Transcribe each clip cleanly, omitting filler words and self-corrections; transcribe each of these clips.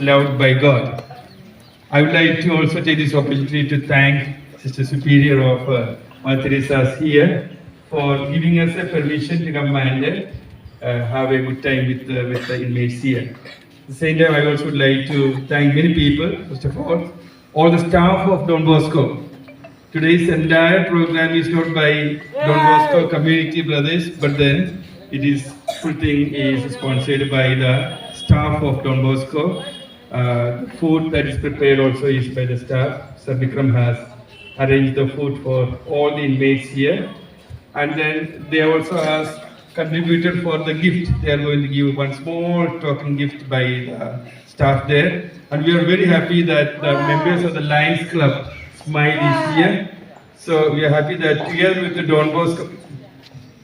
loved by God. I would like to also take this opportunity to thank Sister Superior of Mother Teresa here for giving us a permission to come and have a good time with the inmates here. At the same time, I also would like to thank many people. First of all the staff of Don Bosco. Today's entire program is not by Don Bosco community brothers, but then it is full thing is sponsored by the staff of Don Bosco. The food that is prepared also is by the staff. Sir Vikram has arranged the food for all the inmates here, and then they also has contributed for the gift. They are going to give one small token gift by the staff there, and we are very happy that the members of the Lions Club Smile is here. So we are happy that together with the Don Bosco,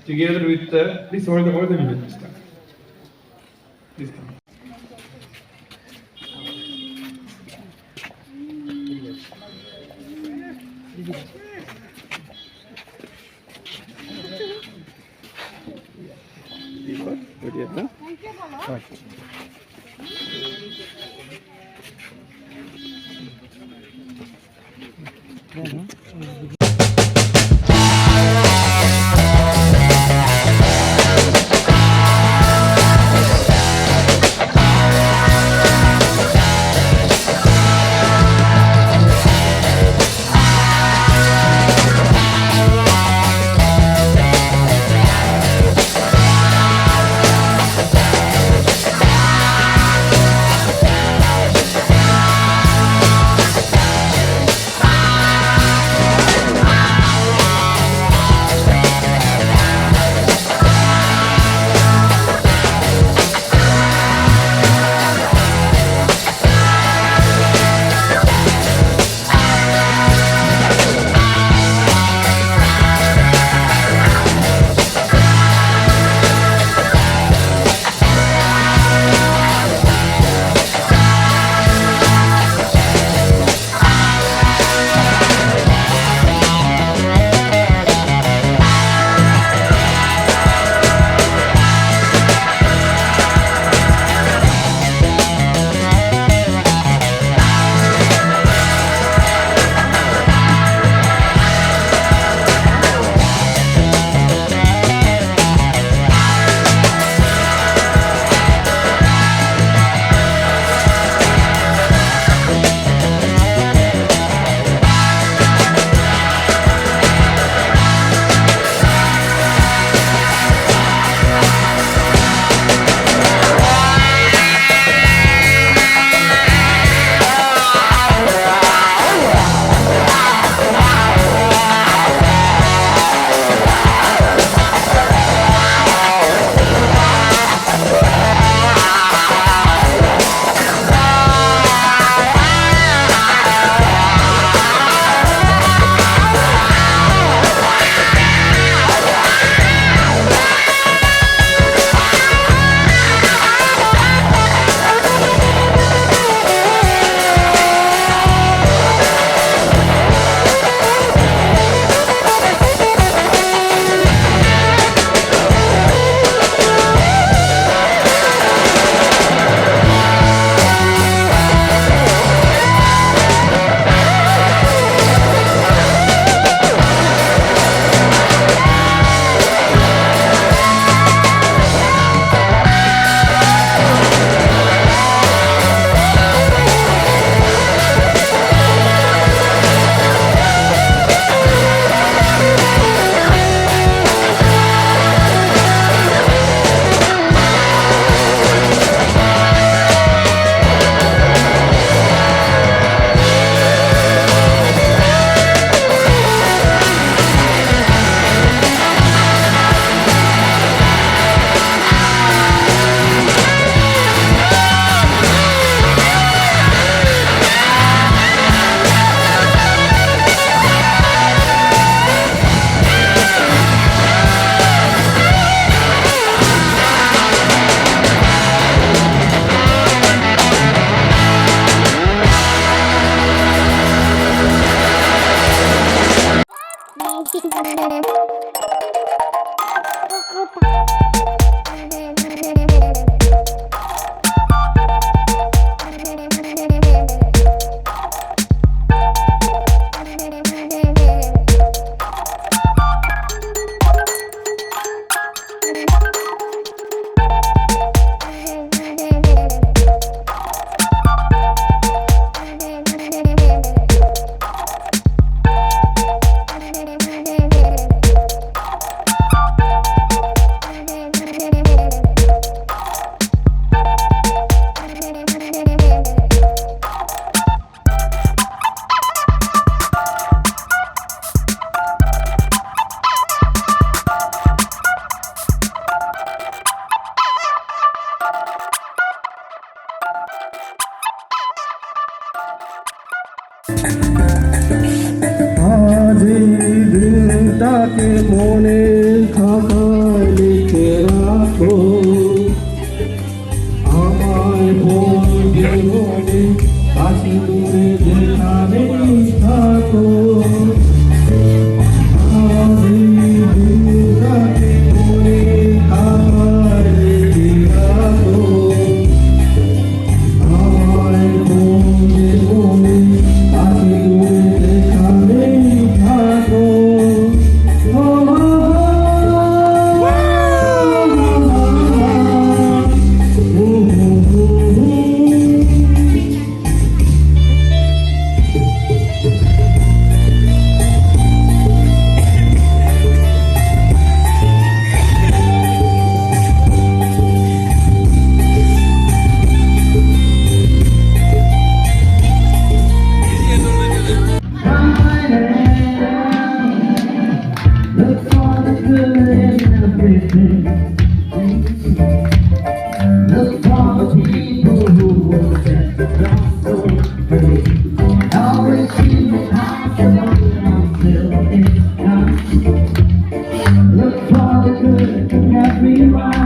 together with the please all the women staff. Please come. আজ এই দিনটাকে মনের খাতায় লিখে রাখো, আমায় বলবে মনে কাছে দূরে যেখানেই থাকো। আজ এই দিনটাকে মনের খাতায় লিখে রাখো, আমায় বলবে মনে কাছে দূরে যেখানেই থাকো। Look for the good in everything. Look for the people who will set the gospel free. Always keep it possible until it comes. Look for the good in everyone.